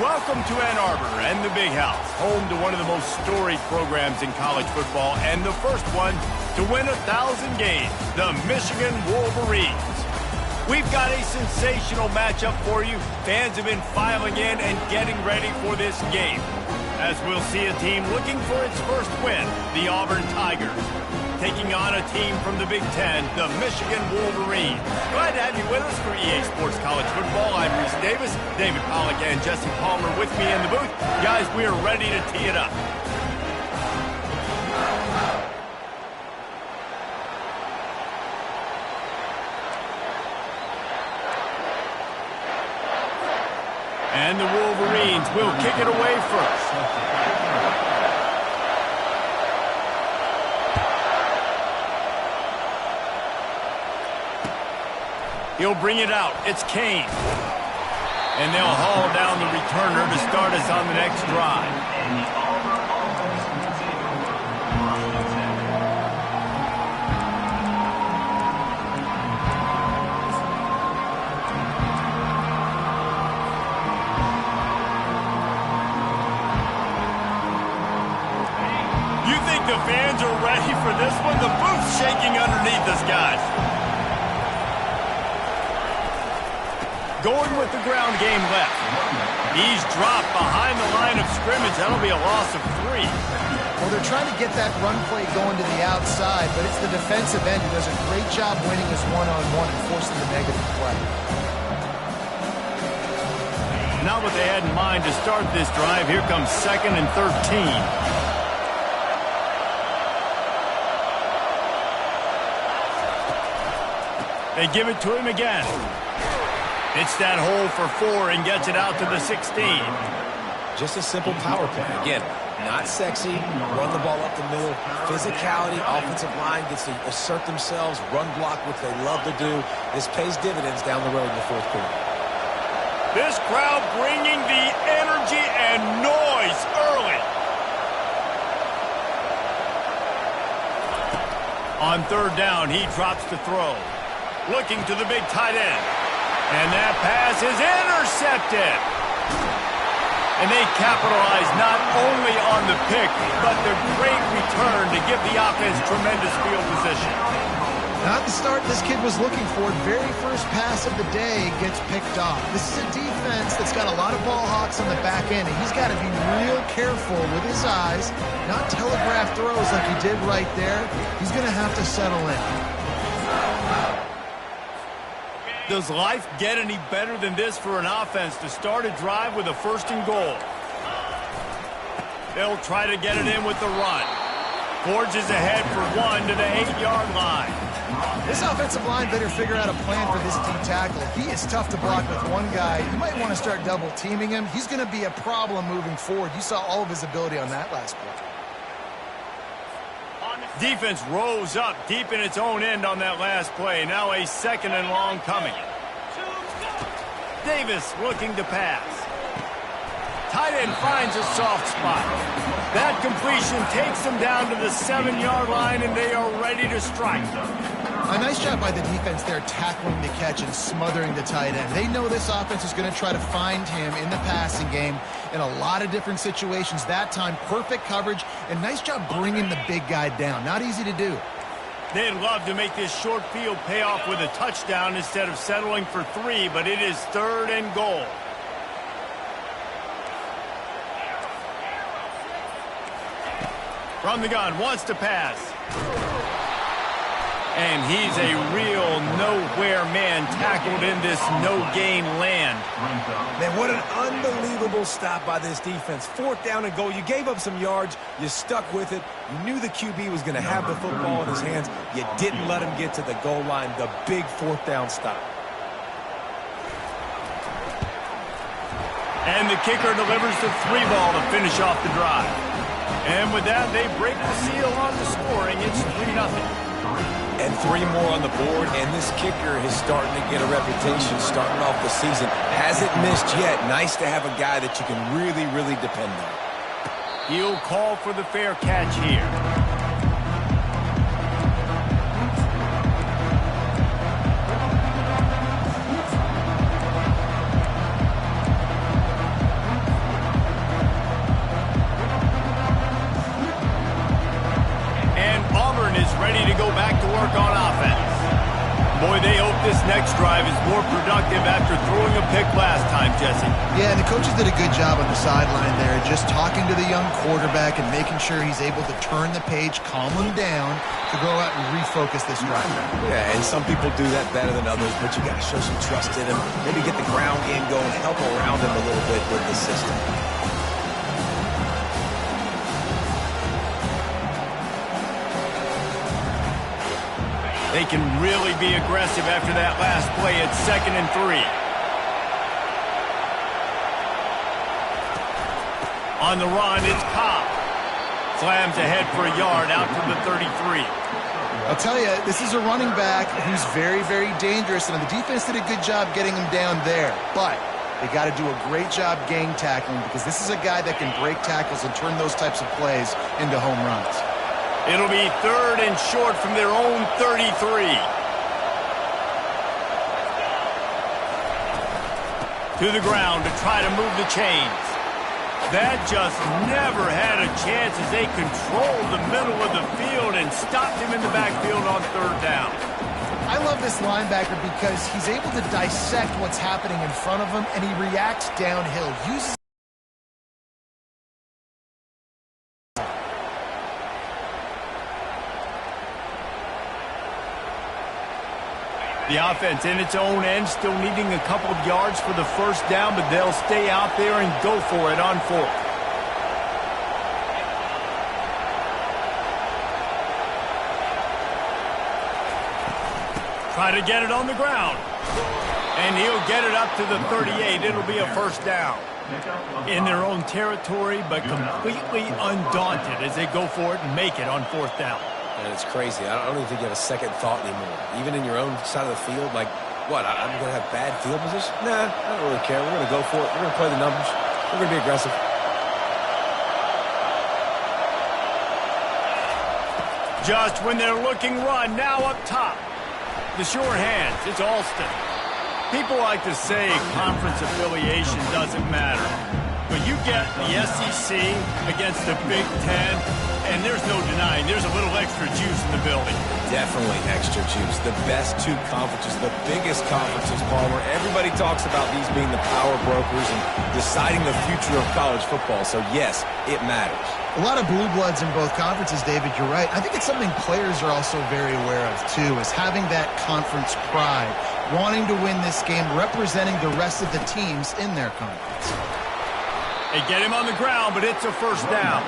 Welcome to Ann Arbor and the Big House, home to one of the most storied programs in college football and the first one to win 1,000 games, the Michigan Wolverines. We've got a sensational matchup for you. Fans have been filing in and getting ready for this game, as we'll see a team looking for its first win, the Auburn Tigers, taking on a team from the Big Ten, the Michigan Wolverines. Glad to have you with us for EA Sports College Football. I'm Reese Davis, David Pollack and Jesse Palmer with me in the booth. Guys, we are ready to tee it up. And the Wolverines will kick it away first. He'll bring it out. It's Kane. And they'll haul down the returner to start us on the next drive. You think the fans are ready for this one? The booth's shaking underneath us, guys. Going with the ground game left. He's dropped behind the line of scrimmage. That'll be a loss of 3. Well, they're trying to get that run play going to the outside, but it's the defensive end who does a great job winning his one-on-one and forcing the negative play. Not what they had in mind to start this drive. Here comes 2nd and 13. They give it to him again. It's that hole for 4 and gets it out to the 16. Just a simple power play. Again, not sexy, run the ball up the middle. Physicality, offensive line gets to assert themselves, run block, which they love to do. This pays dividends down the road in the 4th quarter. This crowd bringing the energy and noise early. On 3rd down, he drops the throw. Looking to the big tight end. And that pass is intercepted. And they capitalize not only on the pick, but the great return to give the offense tremendous field position. Not the start this kid was looking for. Very first pass of the day gets picked off. This is a defense that's got a lot of ball hawks on the back end, and he's got to be real careful with his eyes, not telegraph throws like he did right there. He's going to have to settle in. Does life get any better than this for an offense to start a drive with a 1st and goal? They'll try to get it in with the run. Forges ahead for 1 to the 8-yard line. This offensive line better figure out a plan for this D tackle. He is tough to block with one guy. You might want to start double teaming him. He's going to be a problem moving forward. You saw all of his ability on that last play. Defense rose up deep in its own end on that last play. Now a 2nd and long coming. Davis looking to pass. Tight end finds a soft spot. That completion takes them down to the 7-yard line, and they are ready to strike. A nice job by the defense there tackling the catch and smothering the tight end. They know this offense is going to try to find him in the passing game in a lot of different situations. That time, perfect coverage, and nice job bringing the big guy down. Not easy to do. They'd love to make this short field pay off with a touchdown instead of settling for 3, but it is 3rd and goal. From the gun, wants to pass. And he's a real nowhere man tackled in this no-gain land. Man, what an unbelievable stop by this defense. 4th down and goal. You gave up some yards. You stuck with it. You knew the QB was going to have the football in his hands. You didn't let him get to the goal line. The big 4th down stop. And the kicker delivers the 3 ball to finish off the drive. And with that, they break the seal on the scoring. It's 3-0. And 3 more on the board, and this kicker is starting to get a reputation starting off the season. Hasn't missed yet. Nice to have a guy that you can really, really depend on. He'll call for the fair catch here. Boy, they hope this next drive is more productive after throwing a pick last time, Jesse. Yeah, and the coaches did a good job on the sideline there, just talking to the young quarterback and making sure he's able to turn the page, calm him down to go out and refocus this drive. Yeah, and some people do that better than others, but you got to show some trust in him. Maybe get the ground game going, help around him a little bit with the system. They can really be aggressive after that last play at 2nd and 3. On the run, it's Cobb. Slams ahead for a yard out to the 33. I'll tell you, this is a running back who's very, very dangerous, and the defense did a good job getting him down there. But they got to do a great job gang tackling because this is a guy that can break tackles and turn those types of plays into home runs. It'll be 3rd and short from their own 33. To the ground to try to move the chains. That just never had a chance as they controlled the middle of the field and stopped him in the backfield on 3rd down. I love this linebacker because he's able to dissect what's happening in front of him, and he reacts downhill, uses the offense in its own end, still needing a couple of yards for the 1st down, but they'll stay out there and go for it on 4th. Try to get it on the ground. And he'll get it up to the 38. It'll be a 1st down. In their own territory, but completely undaunted as they go for it and make it on 4th down. And it's crazy. I don't even think you have a second thought anymore. Even in your own side of the field, like, what, I'm going to have bad field position? Nah, I don't really care. We're going to go for it. We're going to play the numbers. We're going to be aggressive. Just when they're looking run, now up top. The sure hands, it's Alston. People like to say conference affiliation doesn't matter. But you get the SEC against the Big Ten, and there's no denying there's a little extra juice in the building. Definitely extra juice. The best 2 conferences, the biggest conferences, Palmer. Everybody talks about these being the power brokers and deciding the future of college football. So, yes, it matters. a lot of blue bloods in both conferences, David. You're right. I think it's something players are also very aware of, too, is having that conference pride, wanting to win this game, representing the rest of the teams in their conference. They get him on the ground, but it's a first down.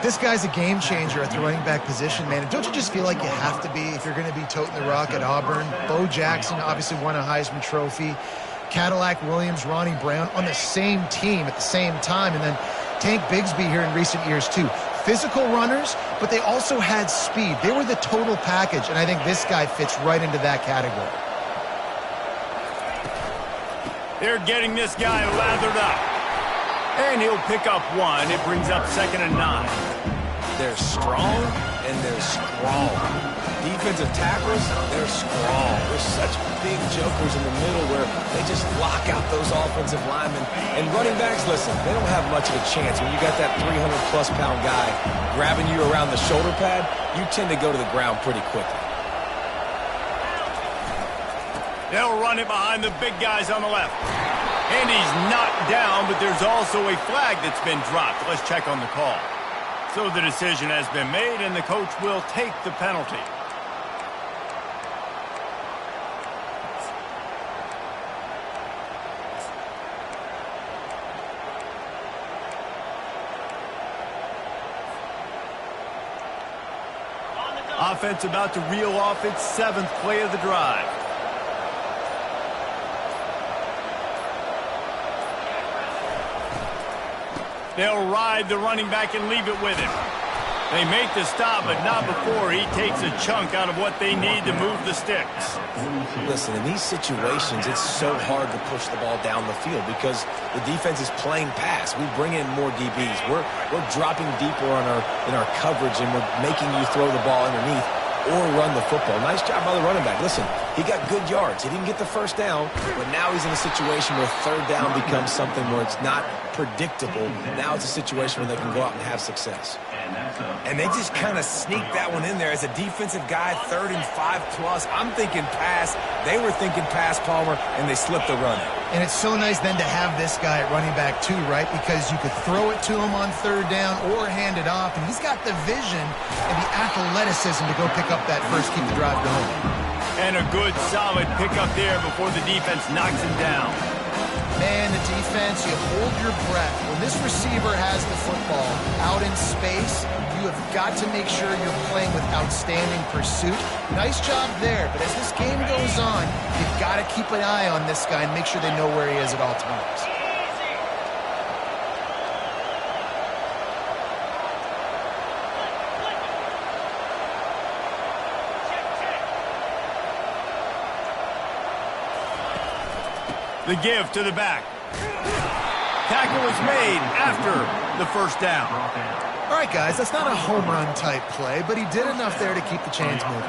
This guy's a game changer at the running back position, man. And don't you just feel like you have to be if you're going to be toting the rock at Auburn? Bo Jackson obviously won a Heisman Trophy. Cadillac Williams, Ronnie Brown on the same team at the same time. And then Tank Bigsby here in recent years, too. Physical runners, but they also had speed. They were the total package, and I think this guy fits right into that category. They're getting this guy lathered up. And he'll pick up one. It brings up 2nd and 9. They're strong, and they're strong. Defensive tackles, they're strong. They're such big jokers in the middle where they just lock out those offensive linemen. And running backs, listen, they don't have much of a chance. When you got that 300-plus pound guy grabbing you around the shoulder pad, you tend to go to the ground pretty quickly. They'll run it behind the big guys on the left. And he's knocked down, but there's also a flag that's been dropped. Let's check on the call. So the decision has been made, and the coach will take the penalty. Offense about to reel off its 7th play of the drive. They'll ride the running back and leave it with him. They make the stop, but not before he takes a chunk out of what they need to move the sticks. Listen, in these situations, it's so hard to push the ball down the field because the defense is playing pass. We bring in more DBs. We're dropping deeper in our coverage, and we're making you throw the ball underneath or run the football. Nice job by the running back. Listen, he got good yards. He didn't get the first down, but now he's in a situation where 3rd down becomes something where it's not predictable. Now it's a situation where they can go out and have success. And they just kind of sneaked that one in there. As a defensive guy, 3rd and 5+, I'm thinking pass. They were thinking pass, Palmer, and they slipped the run. And it's so nice then to have this guy at running back too, right? Because you could throw it to him on 3rd down or hand it off, and he's got the vision and the athleticism to go pick up that first, keep the drive going. And a good, solid pickup there before the defense knocks him down. Man, the defense, you hold your breath. When this receiver has the football out in space, you have got to make sure you're playing with outstanding pursuit. Nice job there, but as this game goes on, you've got to keep an eye on this guy and make sure they know where he is at all times. The give to the back. Tackle was made after the first down. All right, guys, that's not a home run type play, but he did enough there to keep the chains moving.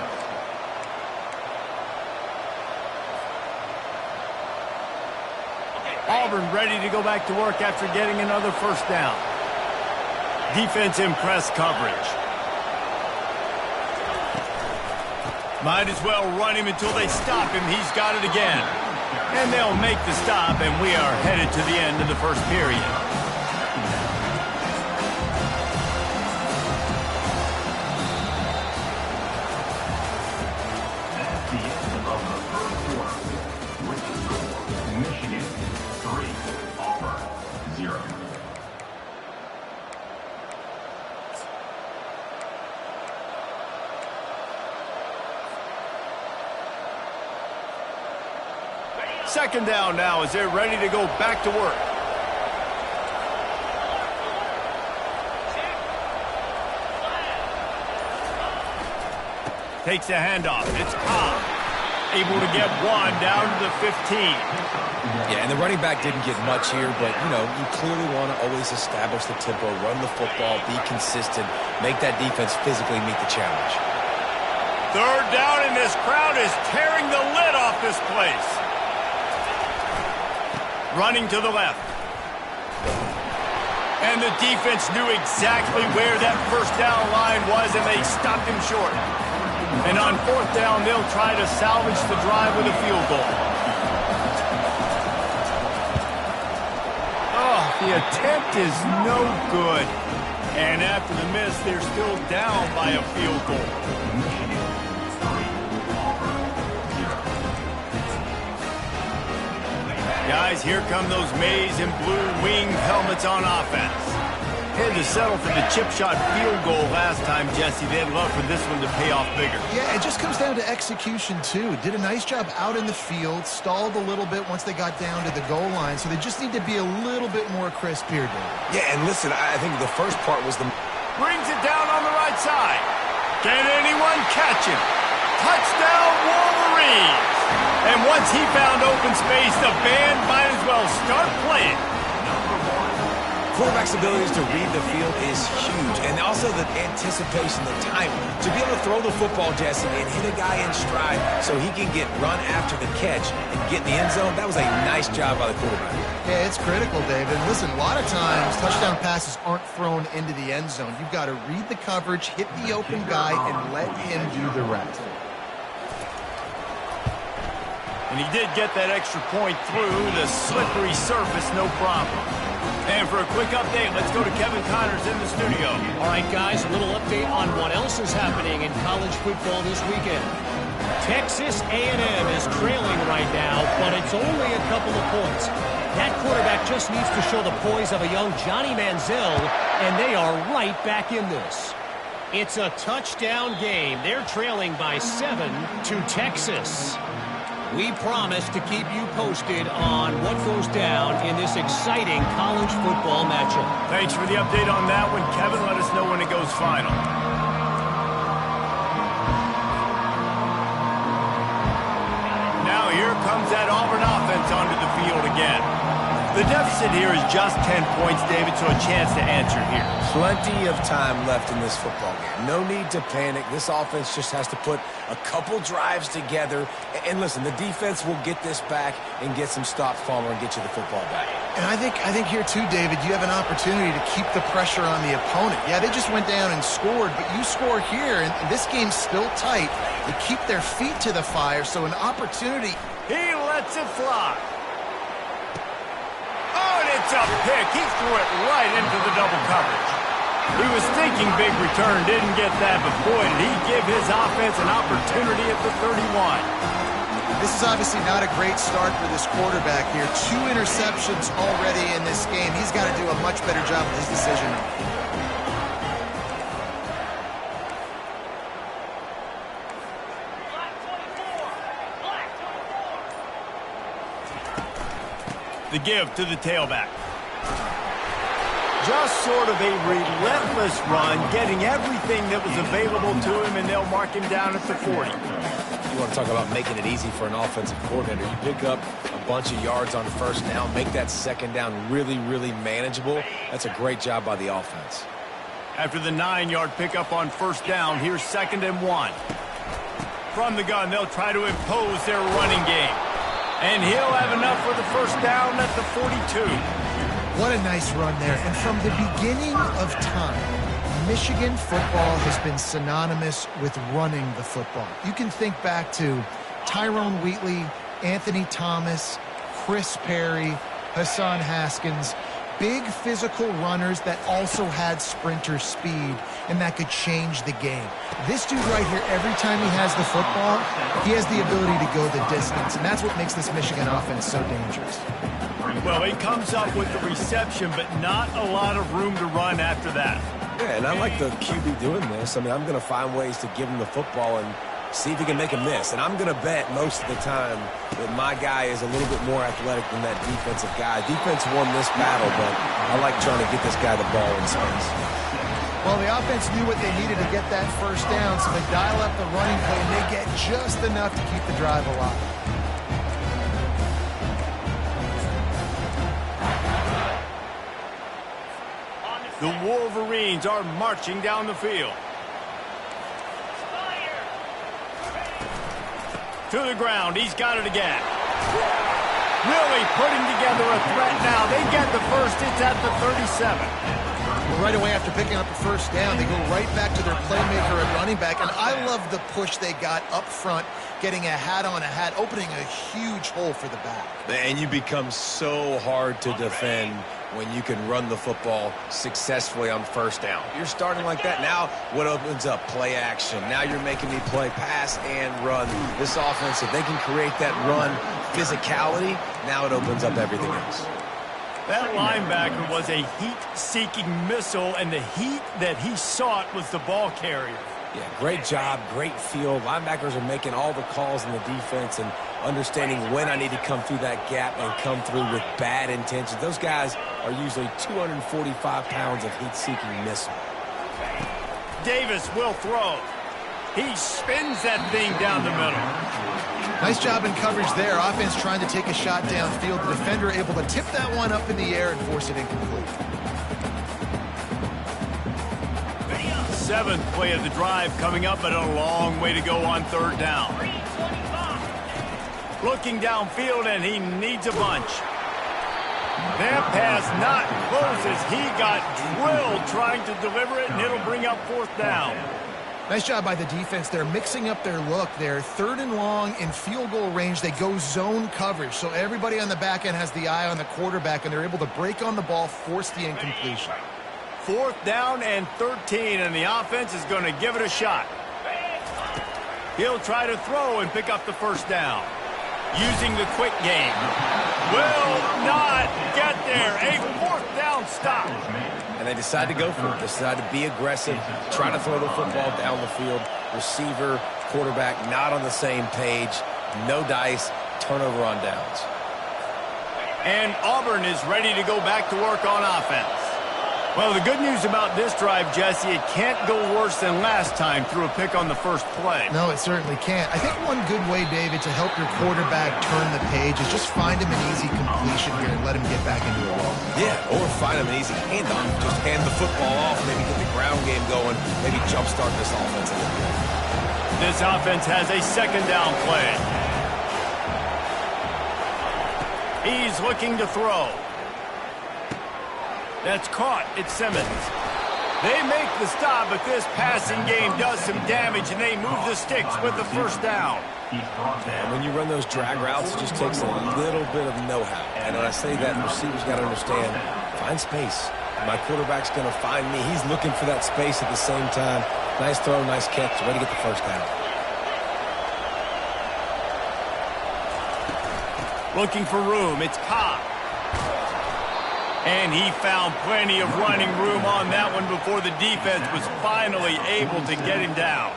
Auburn ready to go back to work after getting another first down. Defense in press coverage. Might as well run him until they stop him. He's got it again. And they'll make the stop, and we are headed to the end of the first period. That's the end of the first quarter. With the score, Michigan 3, Auburn 0. Second down now as they're ready to go back to work. Takes a handoff. It's Cobb. Able to get one down to the 15. Yeah, and the running back didn't get much here, but, you know, you clearly want to always establish the tempo, run the football, be consistent, make that defense physically meet the challenge. Third down, and this crowd is tearing the lid off this place. Running to the left. And the defense knew exactly where that first down line was, and they stopped him short. And on 4th down, they'll try to salvage the drive with a field goal. Oh, the attempt is no good. And after the miss, they're still down by a field goal. Guys, here come those maize and blue winged helmets on offense. Had to settle for the chip shot field goal last time, Jesse. They'd love for this one to pay off bigger. Yeah, it just comes down to execution, too. Did a nice job out in the field, stalled a little bit once they got down to the goal line, so they just need to be a little bit more crisp here, Dave. Yeah, and listen, I think the first part was the... Brings it down on the right side. Can anyone catch him? Touchdown, Wolverines! And once he found open space, the band might as well start playing. Quarterback's abilities to read the field is huge, and also the anticipation, the timing. To be able to throw the football, Jesse, and hit a guy in stride so he can get run after the catch and get in the end zone, that was a nice job by the quarterback. Yeah, it's critical, David. Listen, a lot of times touchdown passes aren't thrown into the end zone. You've got to read the coverage, hit the open guy, and let him do the rest. And he did get that extra point through the slippery surface, no problem. And for a quick update, let's go to Kevin Connors in the studio. All right, guys, a little update on what else is happening in college football this weekend. Texas A&M is trailing right now, but it's only a couple of points. That quarterback just needs to show the poise of a young Johnny Manziel, and they are right back in this. It's a touchdown game. They're trailing by 7 to Texas. We promise to keep you posted on what goes down in this exciting college football matchup. Thanks for the update on that one, Kevin. Let us know when it goes final. Now here comes that Auburn offense onto the field again. The deficit here is just 10 points, David, so a chance to answer here. Plenty of time left in this football game. No need to panic. This offense just has to put a couple drives together. And listen, the defense will get this back and get some stops, Palmer, and get you the football back. And I think here too, David, you have an opportunity to keep the pressure on the opponent. Yeah, they just went down and scored, but you score here, and this game's still tight. They keep their feet to the fire, so an opportunity. He lets it fly. Oh, and it's a pick. He threw it right into the double coverage. He was thinking big return, didn't get that, but boy, did he give his offense an opportunity at the 31. This is obviously not a great start for this quarterback here. 2 interceptions already in this game. He's got to do a much better job with his decision. The give to the tailback. Just sort of a relentless run, getting everything that was available to him, and they'll mark him down at the 40. You want to talk about making it easy for an offensive coordinator. You pick up a bunch of yards on first down, make that second down really, really manageable. That's a great job by the offense. After the 9-yard pickup on first down, here's 2nd and 1. From the gun, they'll try to impose their running game. And he'll have enough for the first down at the 42. What a nice run there. And from the beginning of time, Michigan football has been synonymous with running the football. You can think back to Tyrone Wheatley, Anthony Thomas, Chris Perry, Hassan Haskins. Big physical runners that also had sprinter speed and that could change the game. This dude right here, every time he has the football, he has the ability to go the distance, and that's what makes this Michigan offense so dangerous. Well, he comes up with the reception, but not a lot of room to run after that. Yeah, and I like the QB doing this. I mean, I'm going to find ways to give him the football and see if he can make a miss. And I'm going to bet most of the time that my guy is a little bit more athletic than that defensive guy. Defense won this battle, but I like trying to get this guy the ball in space. Well, the offense knew what they needed to get that first down, so they dial up the running play, and they get just enough to keep the drive alive. The Wolverines are marching down the field. To the ground. He's got it again. Really putting together a threat now. They get the first. It's at the 37. Well, right away after picking up the first down, they go right back to their playmaker at running back. And I love the push they got up front, getting a hat on a hat, opening a huge hole for the back. And you become so hard to defend when you can run the football successfully on first down. You're starting like that. Now what opens up? Play action. Now you're making me play pass and run. This offense, if they can create that run physicality, now it opens up everything else. That linebacker was a heat-seeking missile, and the heat that he sought was the ball carrier. Yeah, great job, great feel. Linebackers are making all the calls in the defense and understanding when I need to come through that gap and come through with bad intentions. Those guys are usually 245 pounds of heat-seeking missile. Davis will throw. He spins that thing down the middle. Nice job in coverage there. Offense trying to take a shot downfield. The defender able to tip that one up in the air and force it incomplete. 7th play of the drive coming up, but a long way to go on third down. Looking downfield, and he needs a bunch. That pass not close as he got drilled trying to deliver it, and it'll bring up fourth down. Nice job by the defense. They're mixing up their look there. 3rd and long in field goal range. They go zone coverage. So everybody on the back end has the eye on the quarterback, and they're able to break on the ball, force the incompletion. 4th down and 13, and the offense is going to give it a shot. He'll try to throw and pick up the first down. Using the quick game. Will not get there. A 4th down stop. And they decide to go for it. They decide to be aggressive, try to throw the football down the field. Receiver, quarterback, not on the same page. No dice, turnover on downs. And Auburn is ready to go back to work on offense. Well, the good news about this drive, Jesse, it can't go worse than last time through a pick on the first play. No, it certainly can't. I think one good way, David, to help your quarterback turn the page is just find him an easy completion here and let him get back into a roll. Yeah, or find him an easy handoff. Just hand the football off, maybe get the ground game going, maybe jumpstart this offense a little bit. This offense has a second down play. He's looking to throw. That's caught. It's Simmons. They make the stop, but this passing game does some damage, and they move the sticks with the first down. And when you run those drag routes, it just takes a little bit of know-how. And when I say that, the receivers got to understand, find space. My quarterback's going to find me. He's looking for that space at the same time. Nice throw, nice catch. Way to get the first down. Looking for room. It's Cobb. And he found plenty of running room on that one before the defense was finally able to get him down.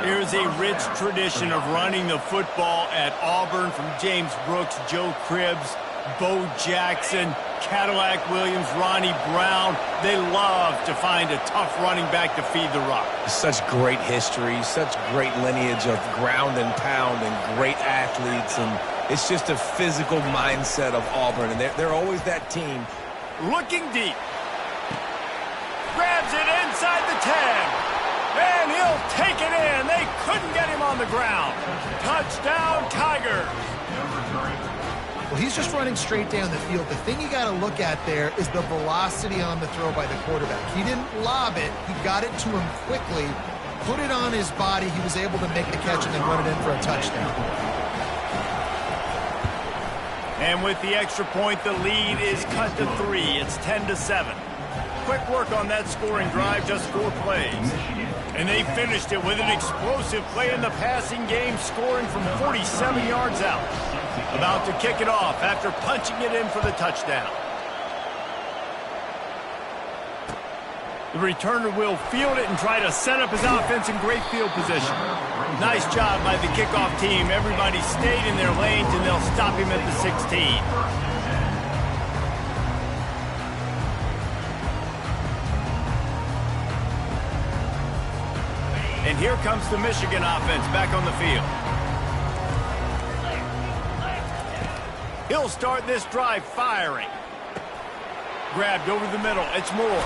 Here's a rich tradition of running the football at Auburn from James Brooks, Joe Cribbs, Bo Jackson, Cadillac Williams, Ronnie Brown. They love to find a tough running back to feed the rock. Such great history, such great lineage of ground and pound and great athletes. And it's just a physical mindset of Auburn. And they're always that team. Looking deep. Grabs it inside the 10. And he'll take it in. They couldn't get him on the ground. Touchdown, Tigers. Well, he's just running straight down the field. The thing you got to look at there is the velocity on the throw by the quarterback. He didn't lob it. He got it to him quickly, put it on his body. He was able to make the catch and then run it in for a touchdown. And with the extra point, the lead is cut to 3. It's 10-7. Quick work on that scoring drive, just 4 plays. And they finished it with an explosive play in the passing game, scoring from 47 yards out. About to kick it off after punching it in for the touchdown. The returner will field it and try to set up his offense in great field position. Nice job by the kickoff team. Everybody stayed in their lanes, and they'll stop him at the 16. And here comes the Michigan offense back on the field. He'll start this drive firing. Grabbed over the middle. It's Moore.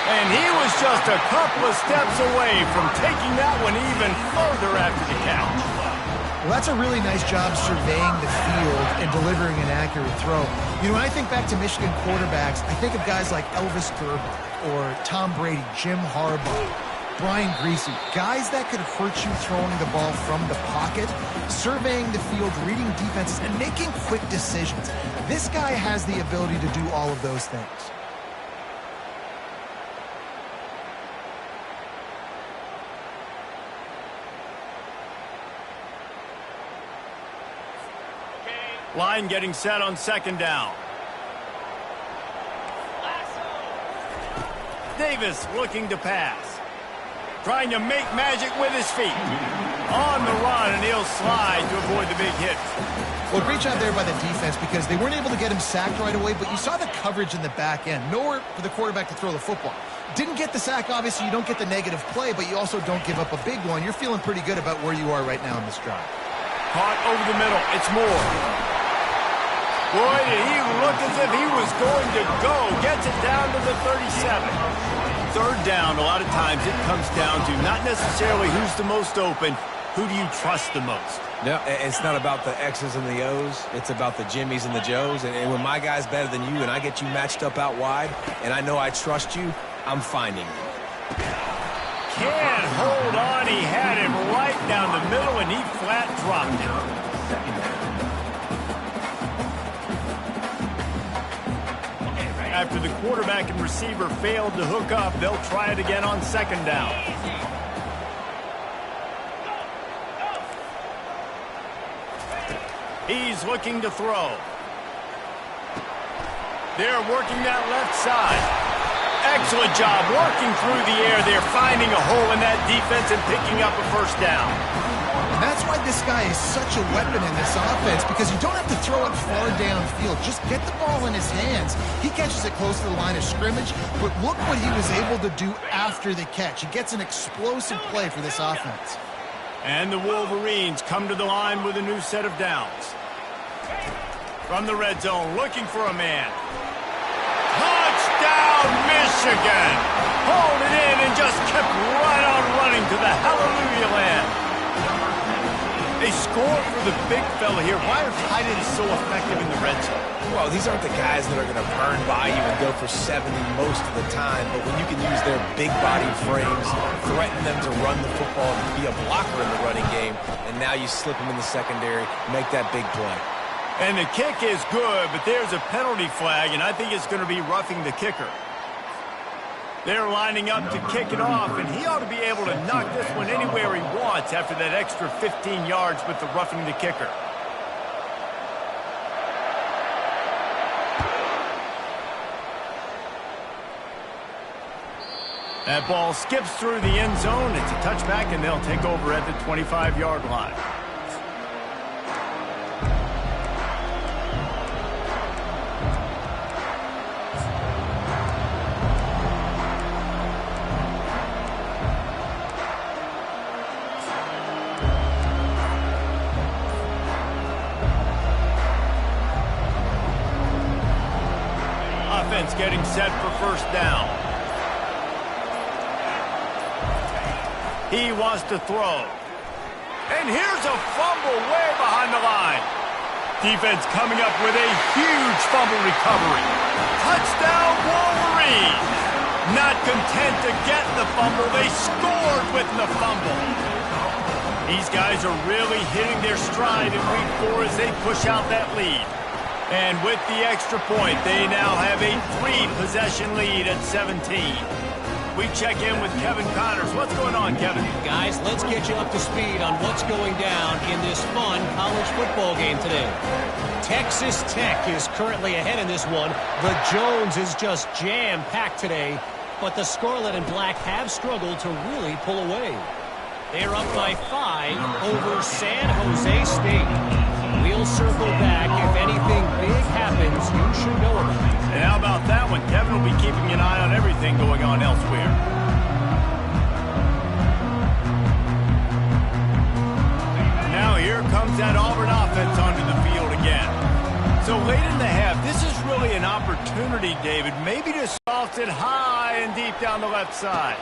And he was just a couple of steps away from taking that one even further after the catch. Well, that's a really nice job surveying the field and delivering an accurate throw. You know, when I think back to Michigan quarterbacks, I think of guys like Elvis Gerber or Tom Brady, Jim Harbaugh, Brian Griese, guys that could hurt you throwing the ball from the pocket, surveying the field, reading defenses, and making quick decisions. This guy has the ability to do all of those things. Line getting set on second down. Davis looking to pass. Trying to make magic with his feet. On the run, and he'll slide to avoid the big hit. Well, great job there by the defense because they weren't able to get him sacked right away, but you saw the coverage in the back end. Nowhere for the quarterback to throw the football. Didn't get the sack, obviously. You don't get the negative play, but you also don't give up a big one. You're feeling pretty good about where you are right now in this drive. Caught over the middle. It's Moore. Boy, did he look as if he was going to go. Gets it down to the 37. Third down, a lot of times it comes down to not necessarily who's the most open, who do you trust the most? No, it's not about the X's and the O's. It's about the Jimmies and the Joes. And when my guy's better than you and I get you matched up out wide and I know I trust you, I'm finding you. Can't hold on. He had him right down the middle, and he flat dropped him. After the quarterback and receiver failed to hook up, they'll try it again on second down. He's looking to throw. They're working that left side. Excellent job working through the air. They're finding a hole in that defense and picking up a first down. And that's why why this guy is such a weapon in this offense, because you don't have to throw it far downfield. Just get the ball in his hands. He catches it close to the line of scrimmage, but look what he was able to do after the catch. He gets an explosive play for this offense. And the Wolverines come to the line with a new set of downs. From the red zone, looking for a man. Touchdown, Michigan! Hauled it in and just kept right on running to the hallelujah land. They score for the big fella here. Why are tight ends so effective in the red zone? Well, these aren't the guys that are going to burn by you and go for 70 most of the time, but when you can use their big body frames, threaten them to run the football and be a blocker in the running game, and now you slip them in the secondary, make that big play. And the kick is good, but there's a penalty flag, and I think it's going to be roughing the kicker. They're lining up to kick it off, and he ought to be able to knock this one anywhere he wants after that extra 15 yards with the roughing the kicker. That ball skips through the end zone. It's a touchback, and they'll take over at the 25-yard line. Offense getting set for first down. He wants to throw. And here's a fumble way behind the line. Defense coming up with a huge fumble recovery. Touchdown, Wolverines! Not content to get the fumble, they scored with the fumble. These guys are really hitting their stride in week 4 as they push out that lead. And with the extra point, they now have a 3-possession lead at 17. We check in with Kevin Connors. What's going on, Kevin? Guys, let's get you up to speed on what's going down in this fun college football game today. Texas Tech is currently ahead in this one. The Jones is just jam-packed today, but the Scarlet and Black have struggled to really pull away. They're up by 5 over San Jose State. We'll circle back. If anything big happens, you should know about it. And how about that one? Kevin will be keeping an eye on everything going on elsewhere. Now here comes that Auburn offense onto the field again. So late in the half, this is really an opportunity, David, maybe to soft it high and deep down the left side.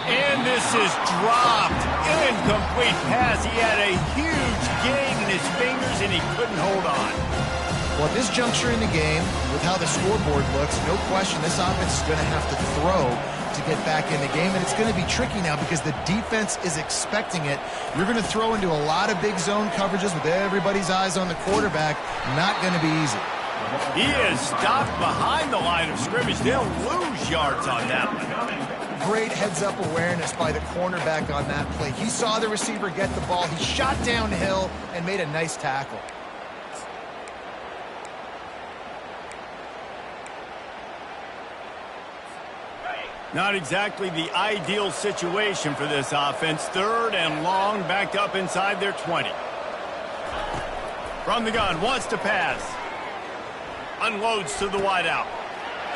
And this is dropped. Incomplete pass. He had a huge gain in his fingers, and he couldn't hold on. Well, at this juncture in the game, with how the scoreboard looks, no question this offense is going to have to throw to get back in the game, and it's going to be tricky now because the defense is expecting it. You're going to throw into a lot of big zone coverages with everybody's eyes on the quarterback. Not going to be easy. He is stopped behind the line of scrimmage. They'll lose yards on that one. Great heads-up awareness by the cornerback on that play. He saw the receiver get the ball. He shot downhill and made a nice tackle. Not exactly the ideal situation for this offense. 3rd and long, backed up inside their 20. From the gun, wants to pass. Unloads to the wideout.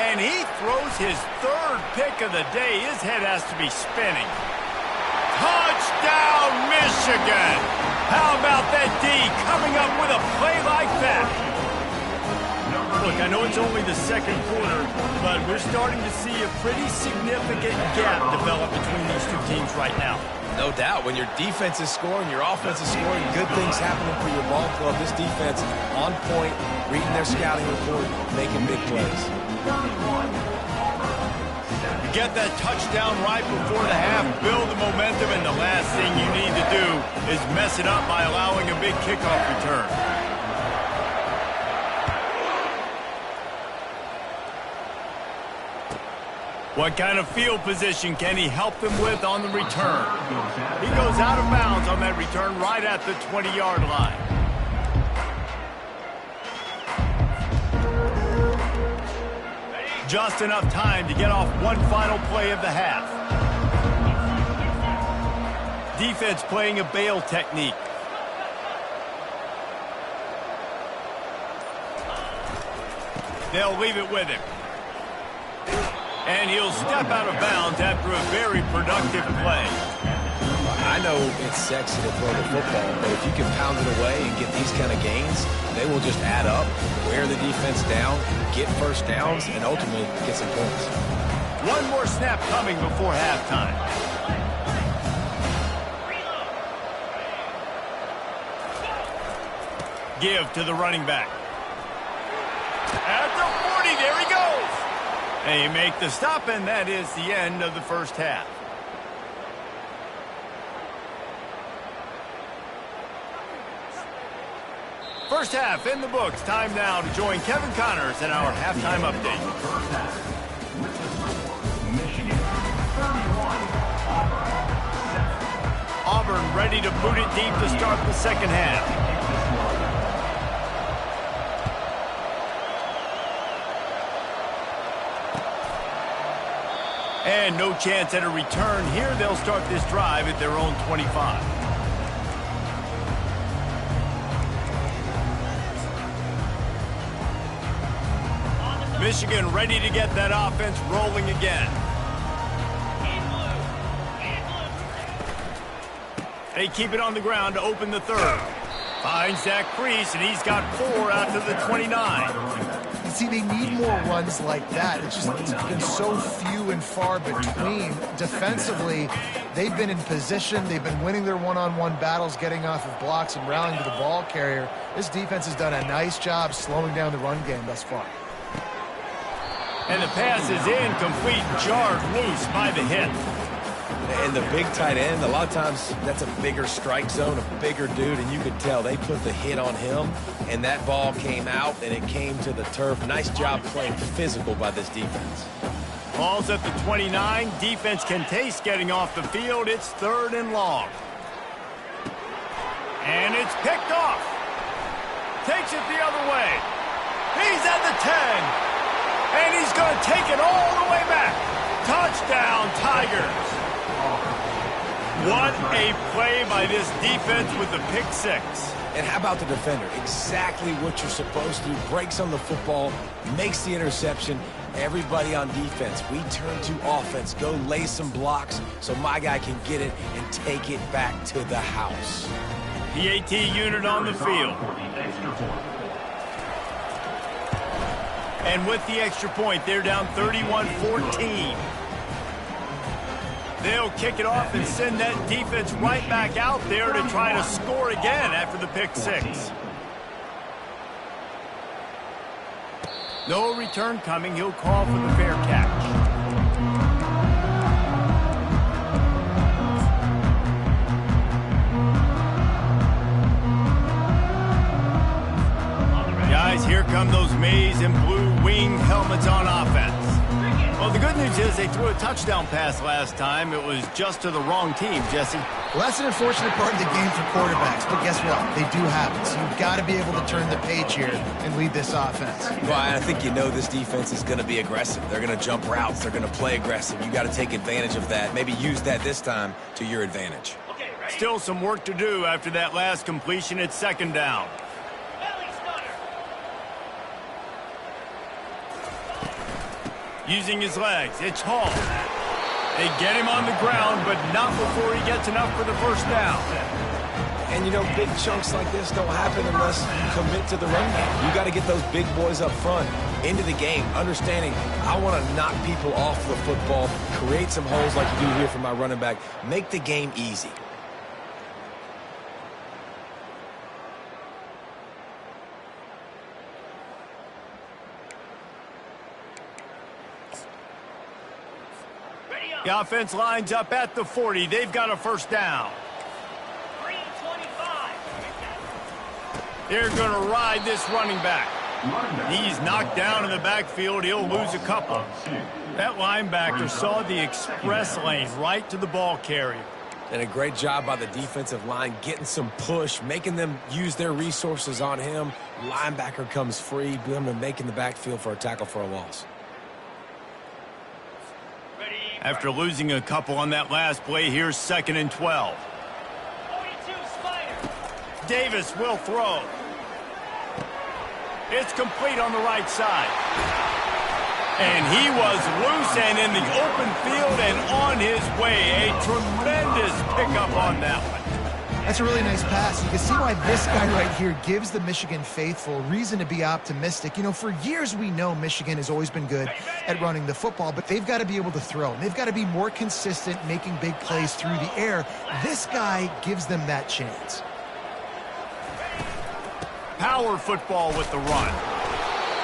And he throws his 3rd pick of the day. His head has to be spinning. Touchdown, Michigan! How about that D coming up with a play like that? Look, I know it's only the 2nd quarter, but we're starting to see a pretty significant gap develop between these two teams right now. No doubt. When your defense is scoring, your offense is scoring, good things happening for your ball club. This defense on point, reading their scouting report, making big plays. You get that touchdown right before the half, build the momentum, and the last thing you need to do is mess it up by allowing a big kickoff return. What kind of field position can he help them with on the return? He goes out of bounds on that return right at the 20-yard line. Just enough time to get off one final play of the half. defense playing a bail technique. They'll leave it with him. And he'll step out of bounds after a very productive play. I know it's sexy to throw the football, but if you can pound it away and get these kind of gains, they will just add up, wear the defense down, get first downs, and ultimately get some points. One more snap coming before halftime. Give to the running back. At the 40, there he goes. They make the stop, and that is the end of the first half. First half in the books. Time now to join Kevin Connors in our halftime update. First half. With the score, Michigan 31, Auburn 7. Auburn ready to boot it deep to start the second half. And no chance at a return here. They'll start this drive at their own 25. Michigan ready to get that offense rolling again. They keep it on the ground to open the third. Finds that crease, and he's got 4 out to the 29. You see, they need more runs like that. It's been so few and far between. Defensively, they've been in position. They've been winning their one-on-one battles, getting off of blocks and rallying to the ball carrier. This defense has done a nice job slowing down the run game thus far. And the pass is incomplete, jarred loose by the hit. And the big tight end, a lot of times that's a bigger strike zone, a bigger dude, and you could tell they put the hit on him, and that ball came out, and it came to the turf. Nice job playing physical by this defense. Ball's at the 29. Defense can taste getting off the field. It's 3rd and long. And it's picked off. Takes it the other way. He's at the 10. And he's going to take it all the way back. Touchdown, Tigers. What a play by this defense with the pick 6. And how about the defender? Exactly what you're supposed to do. Breaks on the football, makes the interception. Everybody on defense, we turn to offense. Go lay some blocks so my guy can get it and take it back to the house. The AT unit on the field. And with the extra point, they're down 31-14. They'll kick it off and send that defense right back out there to try to score again after the pick 6. No return coming. He'll call for the fair catch. Guys, here come those maize and blue wing helmets on offense. Well, the good news is they threw a touchdown pass last time. It was just to the wrong team, Jesse. Well, that's an unfortunate part of the game for quarterbacks, but guess what? They do have it, so you've got to be able to turn the page here and lead this offense. Well, I think you know this defense is going to be aggressive. They're going to jump routes. They're going to play aggressive. You got to take advantage of that. Maybe use that this time to your advantage. Still some work to do after that last completion at 2nd down. Using his legs, it's Hall. They get him on the ground, but not before he gets enough for the first down. And, you know, big chunks like this don't happen unless you commit to the run game. You got to get those big boys up front into the game, understanding I want to knock people off the football, create some holes like you do here for my running back, make the game easy. The offense lines up at the 40. They've got a first down. 3:25. They're going to ride this running back. He's knocked down in the backfield. He'll lose a couple. That linebacker saw the express lane right to the ball carrier. And a great job by the defensive line getting some push, making them use their resources on him. Linebacker comes free, boom, and making the backfield for a tackle for a loss. After losing a couple on that last play, here's 2nd and 12. Davis will throw. It's complete on the right side. And he was loose and in the open field and on his way. A tremendous pickup on that one. That's a really nice pass. You can see why this guy right here gives the Michigan faithful reason to be optimistic. You know, for years we know Michigan has always been good at running the football, but they've got to be able to throw. They've got to be more consistent making big plays through the air. This guy gives them that chance. Power football with the run.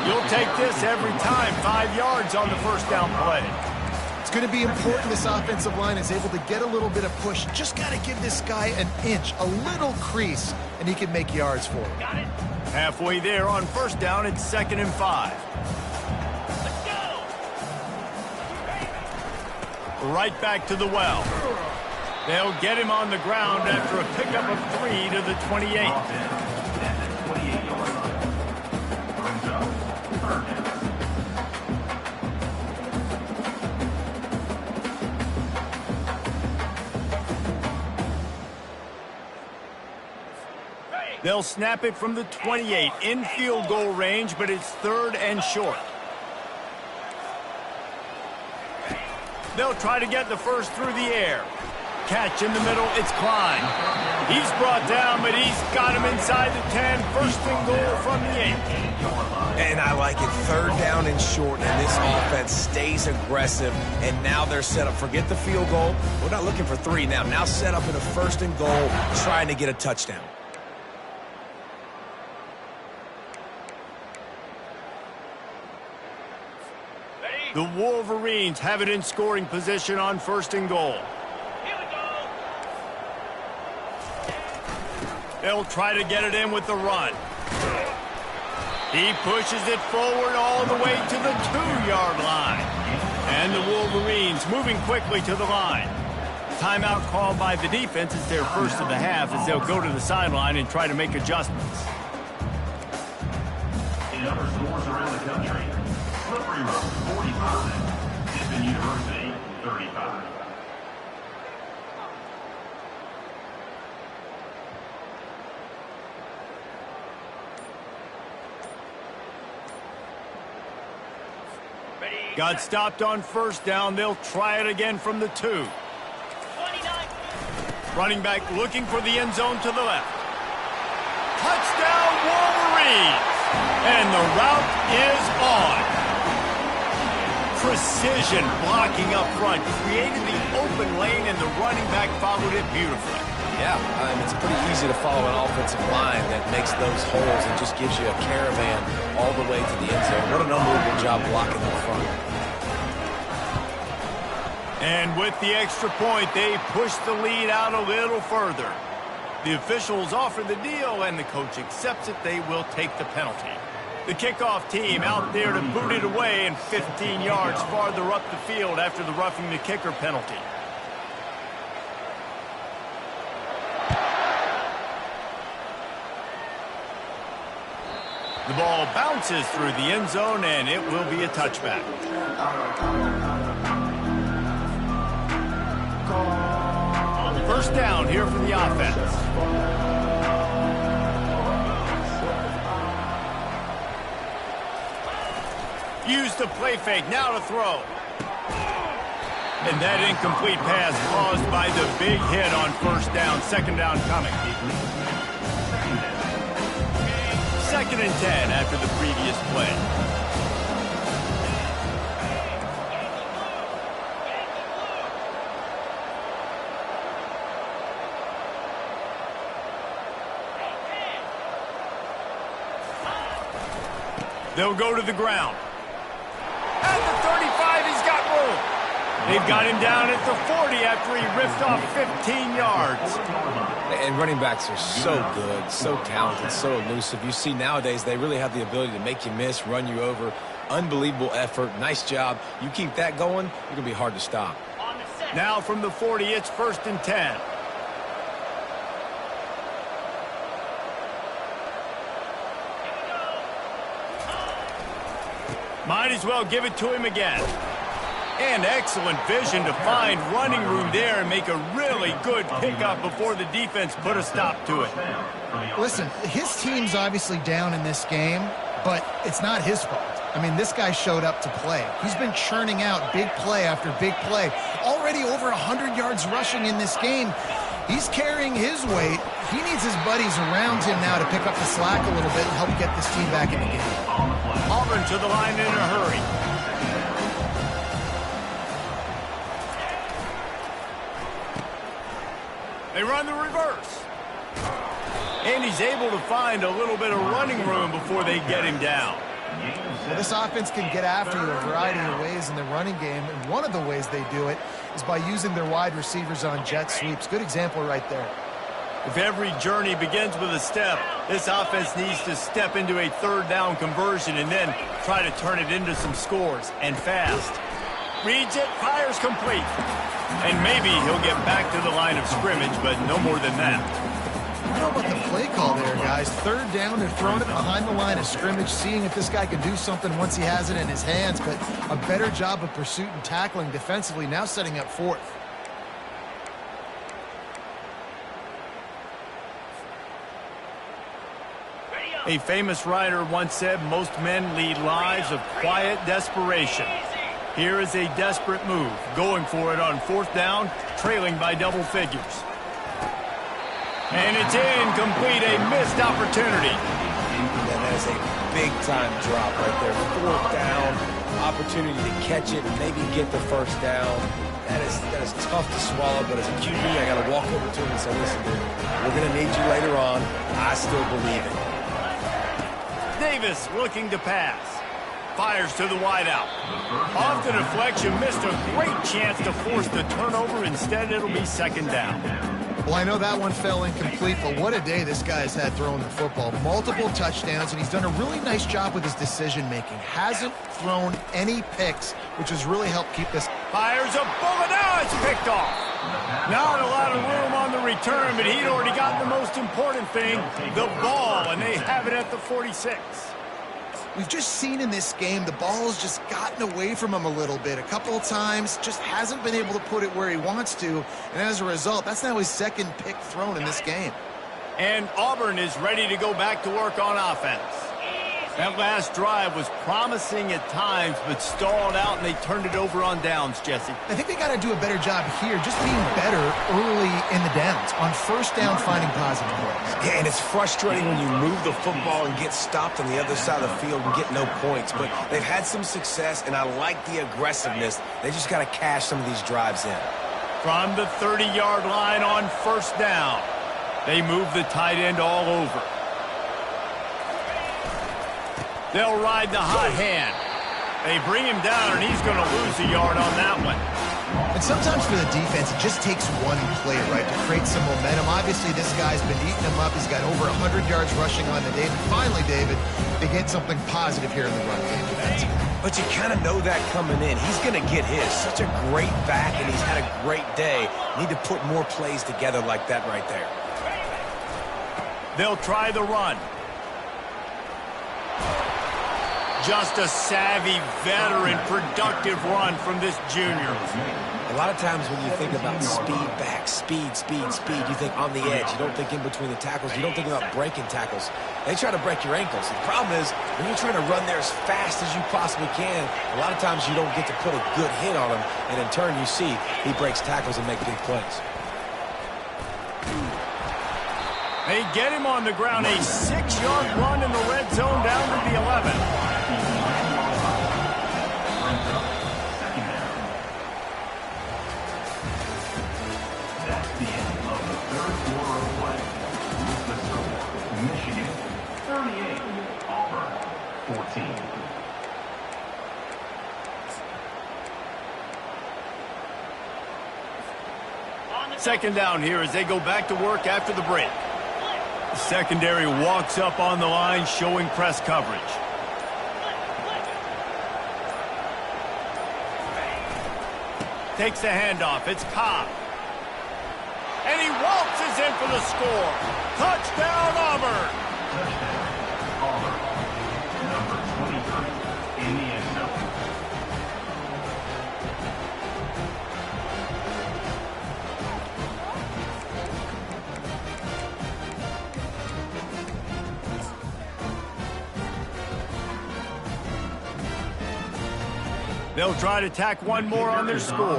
You'll take this every time. 5 yards on the first down play. It's going to be important this offensive line is able to get a little bit of push. Just got to give this guy an inch, a little crease, and he can make yards for it. Got it. Halfway there on first down, it's 2nd and 5. Let's go. Right back to the well. They'll get him on the ground after a pickup of 3 to the 28. They'll snap it from the 28 in field goal range, but it's 3rd and short. They'll try to get the first through the air. Catch in the middle, it's Klein. He's brought down, but he's got him inside the 10. 1st and goal from the 8. And I like it. 3rd down and short, and this offense stays aggressive. And now they're set up. Forget the field goal. We're not looking for 3 now. Now set up in a 1st and goal, trying to get a touchdown. The Wolverines have it in scoring position on 1st and goal. Here we go. They'll try to get it in with the run. He pushes it forward all the way to the 2-yard line. And the Wolverines moving quickly to the line. Timeout called by the defense. It's their first of the half as they'll go to the sideline and try to make adjustments. In other stores around the country, Slippery Road 45, Pippin University 35. Got stopped on 1st down. They'll try it again from the 2. 29. Running back looking for the end zone to the left. Touchdown Wolverines! And the route is on. Precision blocking up front. Created the open lane and the running back followed it beautifully. Yeah, it's pretty easy to follow an offensive line that makes those holes and just gives you a caravan all the way to the end zone. What an unbelievable job blocking up front. And with the extra point, they push the lead out a little further. The officials offer the deal, and the coach accepts it. They will take the penalty. The kickoff team out there to boot it away and 15 yards farther up the field after the roughing the kicker penalty. The ball bounces through the end zone, and it will be a touchback. First down here for the offense. Use the play fake, now to throw. And that incomplete pass caused by the big hit on 1st down. 2nd down coming. 2nd and 10 after the previous play. They'll go to the ground. At the 35, he's got room. They've got him down at the 40 after he ripped off 15 yards. And running backs are so good, so talented, so elusive. You see nowadays they really have the ability to make you miss, run you over. Unbelievable effort. Nice job. You keep that going, you're going to be hard to stop. Now from the 40, it's 1st and 10. Might as well give it to him again. And excellent vision to find running room there and make a really good pickup before the defense put a stop to it. Listen, his team's obviously down in this game, but it's not his fault. I mean, this guy showed up to play. He's been churning out big play after big play. Already over 100 yards rushing in this game. He's carrying his weight. He needs his buddies around him now to pick up the slack a little bit and help get this team back in the game. Auburn to the line in a hurry. They run the reverse. And he's able to find a little bit of running room before they get him down. Well, this offense can get after you a variety of ways in the running game, and one of the ways they do it is by using their wide receivers on jet sweeps. Good example right there. If every journey begins with a step, this offense needs to step into a third down conversion and then try to turn it into some scores, and fast. Reads it, fires complete. And maybe he'll get back to the line of scrimmage, but no more than that. I don't know about the play call there, guys. Third down, they're throwing it behind the line of scrimmage, seeing if this guy can do something once he has it in his hands, but a better job of pursuit and tackling defensively, now setting up fourth. A famous writer once said, most men lead lives of quiet desperation. Here is a desperate move, going for it on fourth down, trailing by double figures. And it's incomplete, a missed opportunity. That is a big-time drop right there. Fourth down, opportunity to catch it, maybe get the first down. That is tough to swallow, but as a QB, I got to walk over to him and say, listen, dude, we're going to need you later on. I still believe it. Davis looking to pass. Fires to the wideout. Off the deflection, missed a great chance to force the turnover. Instead, it'll be second down. Well, I know that one fell incomplete, but what a day this guy's had throwing the football. Multiple touchdowns, and he's done a really nice job with his decision-making. Hasn't thrown any picks, which has really helped keep this. Fires a bullet. Now it's picked off. Not a lot of room on the return, but he'd already got the most important thing, the ball, and they have it at the 46. We've just seen in this game the ball has just gotten away from him a little bit. A couple of times, just hasn't been able to put it where he wants to. And as a result, that's now his second pick thrown in this game. And Auburn is ready to go back to work on offense. That last drive was promising at times, but stalled out, and they turned it over on downs, Jesse. I think they got to do a better job here, just being better early in the downs. On first down, finding positive plays. Yeah, and it's frustrating when you move the football and get stopped on the other side of the field and get no points. But they've had some success, and I like the aggressiveness. They just got to cash some of these drives in. From the 30-yard line on first down, they move the tight end all over. They'll ride the hot hand. They bring him down, and he's going to lose a yard on that one. And sometimes for the defense, it just takes one play, right, to create some momentum. Obviously, this guy's been eating him up. He's got over 100 yards rushing on the day. And finally, David, they get something positive here in the run game defensively. But you kind of know that coming in. He's going to get his. Such a great back, and he's had a great day. Need to put more plays together like that right there. They'll try the run. Just a savvy, veteran, productive run from this junior. A lot of times when you think about speed back, speed, you think on the edge. You don't think in between the tackles. You don't think about breaking tackles. They try to break your ankles. The problem is when you're trying to run there as fast as you possibly can, a lot of times you don't get to put a good hit on him, and in turn you see he breaks tackles and makes big plays. They get him on the ground, a 6-yard run in the red zone down to the 11. That's the end of the third quarter of play. With the score, Michigan 38, Auburn 14. Second down here as they go back to work after the break. The secondary walks up on the line, showing press coverage. Takes the handoff. It's Cobb. And he waltzes in for the score. Touchdown, Auburn. Touchdown, Auburn. Number 23 in the end zone. They'll try to tack one more on their score.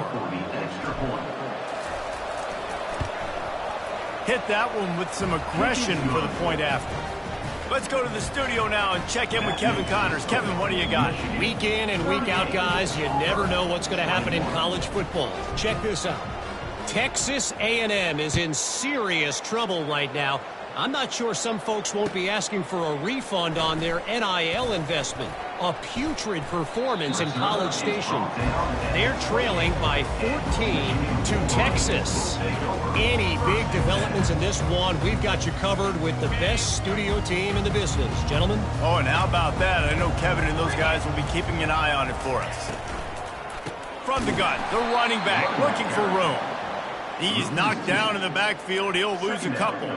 Hit that one with some aggression for the point after. Let's go to the studio now and check in with Kevin Connors. Kevin, what do you got? Week in and week out, guys, you never know what's going to happen in college football. Check this out. Texas A&M is in serious trouble right now. I'm not sure some folks won't be asking for a refund on their NIL investment. A putrid performance in College Station. They're trailing by 14 to Texas. Any big developments in this one, we've got you covered with the best studio team in the business. Gentlemen? Oh, and how about that? I know Kevin and those guys will be keeping an eye on it for us. From the gun, the running back looking for room. He's knocked down in the backfield. He'll lose a couple.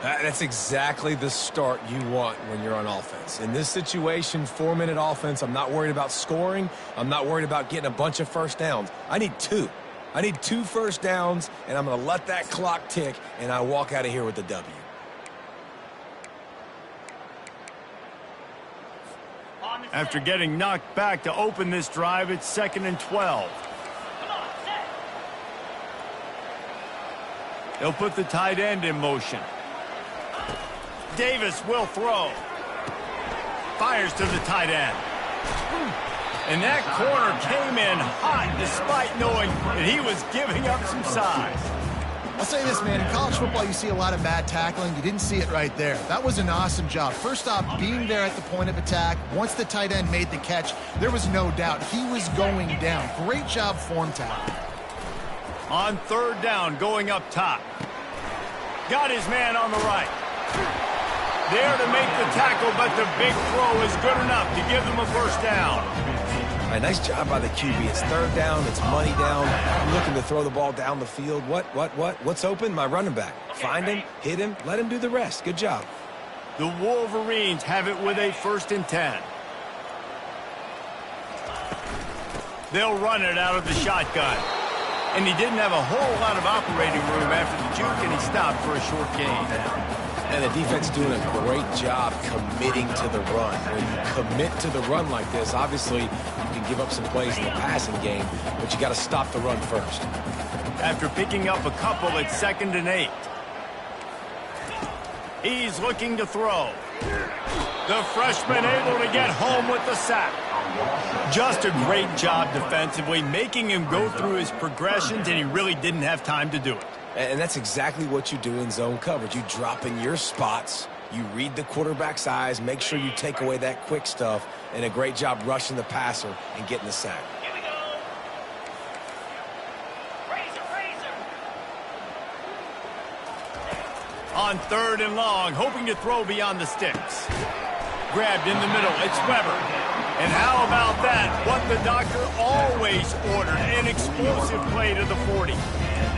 That's exactly the start you want when you're on offense. In this situation, 4-minute offense, I'm not worried about scoring. I'm not worried about getting a bunch of first downs. I need 2. I need 2 first downs, and I'm going to let that clock tick, and I walk out of here with the W. After getting knocked back to open this drive, it's 2nd and 12. They'll put the tight end in motion. Davis will throw. Fires to the tight end. And that corner came in hot despite knowing that he was giving up some size. I'll say this, man. In college football, you see a lot of bad tackling. You didn't see it right there. That was an awesome job. First off, being there at the point of attack. Once the tight end made the catch, there was no doubt he was going down. Great job form tackle. On 3rd down, going up top. Got his man on the right. There to make the tackle, but the big throw is good enough to give them a first down. All right, nice job by the QB. It's 3rd down. It's money down. I'm looking to throw the ball down the field. What's open? My running back. Find him, hit him, let him do the rest. Good job. The Wolverines have it with a 1st and 10. They'll run it out of the shotgun. And he didn't have a whole lot of operating room after the juke, and he stopped for a short gain. And the defense doing a great job committing to the run. When you commit to the run like this, obviously you can give up some plays in the passing game, but you got to stop the run first. After picking up a couple, it's 2nd and 8. He's looking to throw. The freshman able to get home with the sack. Just a great job defensively, making him go through his progressions, and he really didn't have time to do it. And that's exactly what you do in zone coverage. You drop in your spots, you read the quarterback's eyes, make sure you take away that quick stuff, and a great job rushing the passer and getting the sack. Here we go. Razor. On 3rd and long, hoping to throw beyond the sticks. Grabbed in the middle, it's Weber. And how about that? What the doctor always ordered, an explosive play to the 40.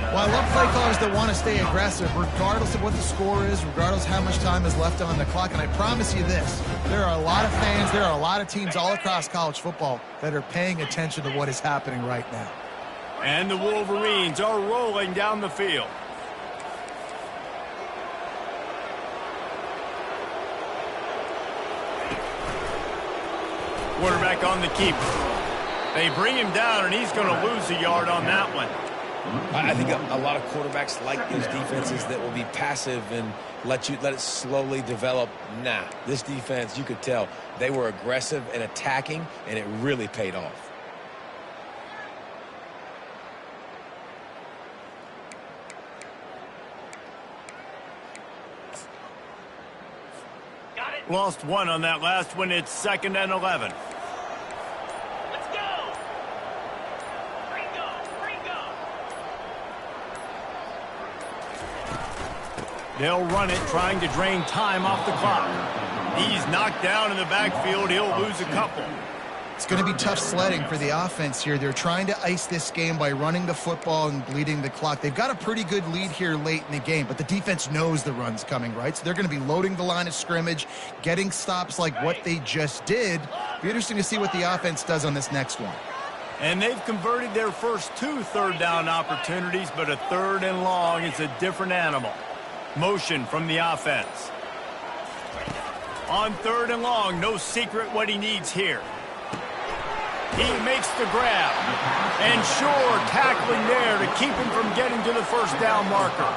Well, I love play callers that want to stay aggressive, regardless of what the score is, regardless of how much time is left on the clock. And I promise you this, there are a lot of fans, there are a lot of teams all across college football that are paying attention to what is happening right now. And the Wolverines are rolling down the field. Quarterback on the keeper. They bring him down, and he's going to lose a yard on that one. I think a lot of quarterbacks like these defenses that will be passive and let it slowly develop. Nah, this defense, you could tell, they were aggressive and attacking, and it really paid off. Got it. Lost one on that last one. It's 2nd and 11. Let's go. Ringo. They'll run it, trying to drain time off the clock. He's knocked down in the backfield. He'll lose a couple. It's going to be tough sledding for the offense here. They're trying to ice this game by running the football and bleeding the clock. They've got a pretty good lead here late in the game, but the defense knows the run's coming, right? So they're going to be loading the line of scrimmage, getting stops like what they just did. Be interesting to see what the offense does on this next one. And they've converted their first 2 third down opportunities, but a 3rd and long is a different animal. Motion from the offense. On 3rd and long, no secret what he needs here. He makes the grab. And sure, tackling there to keep him from getting to the first down marker.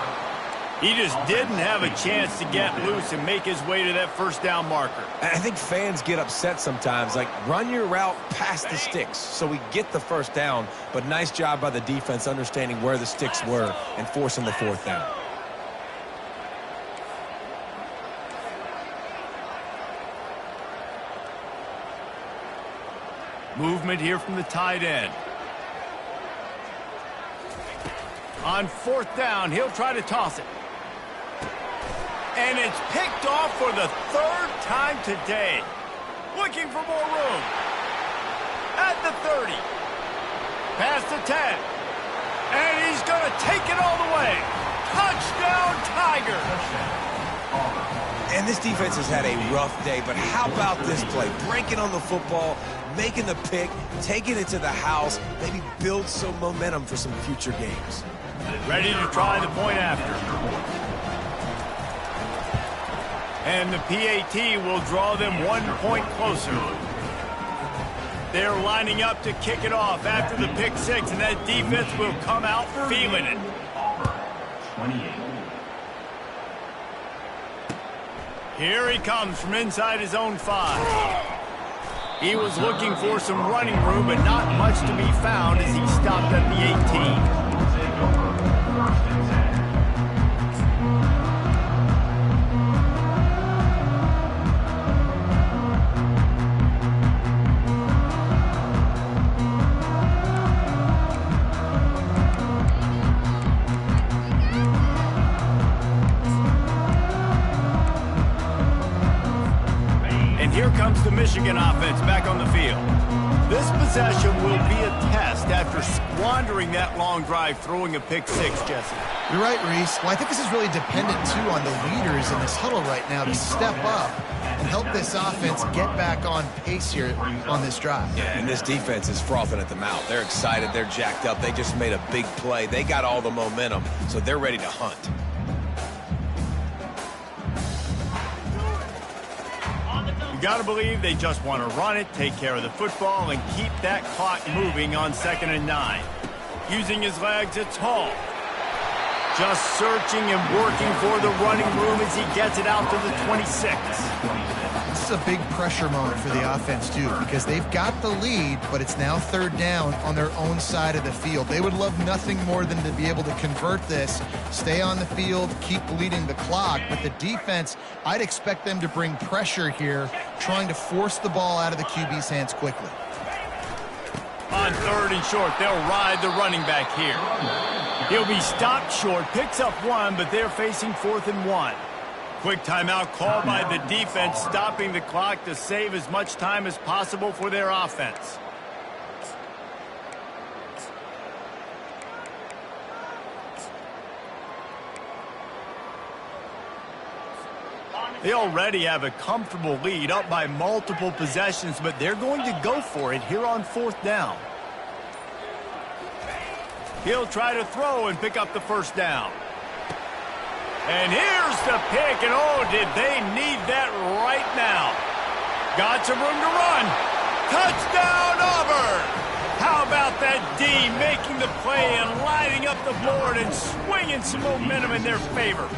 He just didn't have a chance to get loose and make his way to that first down marker. I think fans get upset sometimes, like run your route past the sticks so we get the first down, but nice job by the defense understanding where the sticks were and forcing the fourth down. Movement here from the tight end. On fourth down, he'll try to toss it. And it's picked off for the third time today. Looking for more room. At the 30. Past the 10. And he's going to take it all the way. Touchdown, Tigers. And this defense has had a rough day, but how about this play? Breaking on the football, making the pick, taking it to the house, maybe build some momentum for some future games. Ready to try the point after. And the PAT will draw them 1 point closer. They're lining up to kick it off after the pick six, and that defense will come out feeling it. 28. Here he comes from inside his own 5. He was looking for some running room, but not much to be found as he stopped at the 18. Here comes the Michigan offense back on the field. This possession will be a test after squandering that long drive throwing a pick six, Jesse. You're right, Reese. Well, I think this is really dependent, too, on the leaders in this huddle right now to step up and help this offense get back on pace here on this drive. Yeah, and this defense is frothing at the mouth. They're excited. They're jacked up. They just made a big play. They got all the momentum, so they're ready to hunt. You got to believe they just want to run it, take care of the football, and keep that clock moving on 2nd and 9. Using his legs, it's Hall. Just searching and working for the running room as he gets it out to the 26. This is a big pressure moment for the offense, too, because they've got the lead, but it's now 3rd down on their own side of the field. They would love nothing more than to be able to convert this, stay on the field, keep leading the clock. But the defense, I'd expect them to bring pressure here, trying to force the ball out of the QB's hands quickly. On 3rd and short, they'll ride the running back here. He'll be stopped short, picks up 1, but they're facing 4th and 1. Quick timeout called by the defense, stopping the clock to save as much time as possible for their offense. They already have a comfortable lead, up by multiple possessions, but they're going to go for it here on 4th down. He'll try to throw and pick up the first down. And here's the pick, and oh, did they need that right now. Got some room to run. Touchdown, Auburn! How about that D making the play and lighting up the board and swinging some momentum in their favor?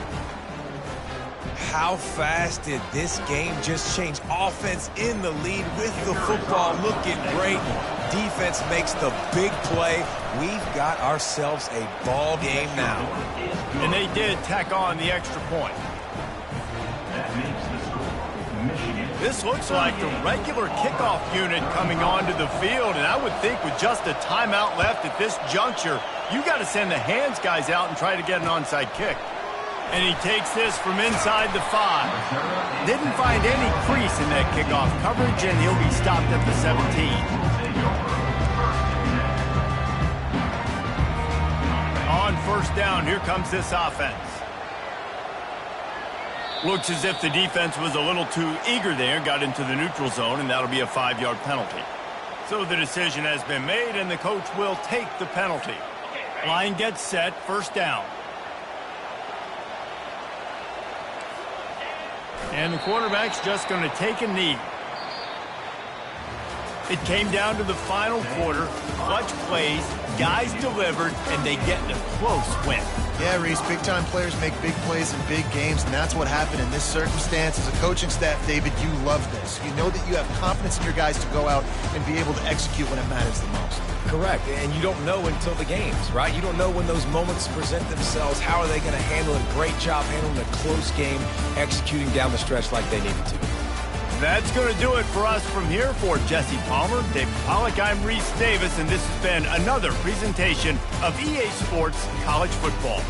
How fast did this game just change? Offense in the lead with the football looking great. Defense makes the big play. We've got ourselves a ball game now. And they did tack on the extra point. That makes the score Michigan. This looks like the regular kickoff unit coming onto the field, and I would think with just a timeout left at this juncture, you got to send the hands guys out and try to get an onside kick. And he takes this from inside the 5. Didn't find any crease in that kickoff coverage, and he'll be stopped at the 17. On 1st down, here comes this offense. Looks as if the defense was a little too eager there, got into the neutral zone, and that'll be a 5-yard penalty. So the decision has been made, and the coach will take the penalty. Line gets set, 1st down. And the quarterback's just going to take a knee. It came down to the final quarter, clutch plays, guys delivered, and they get a close win. Yeah, Reese, big-time players make big plays in big games, and that's what happened in this circumstance. As a coaching staff, David, you love this. You know that you have confidence in your guys to go out and be able to execute when it matters the most. Correct, and you don't know until the games, right? You don't know when those moments present themselves. How are they going to handle it? Great job handling a close game, executing down the stretch like they needed to. That's going to do it for us from here. For Jesse Palmer, David Pollack, I'm Reese Davis, and this has been another presentation of EA Sports College Football.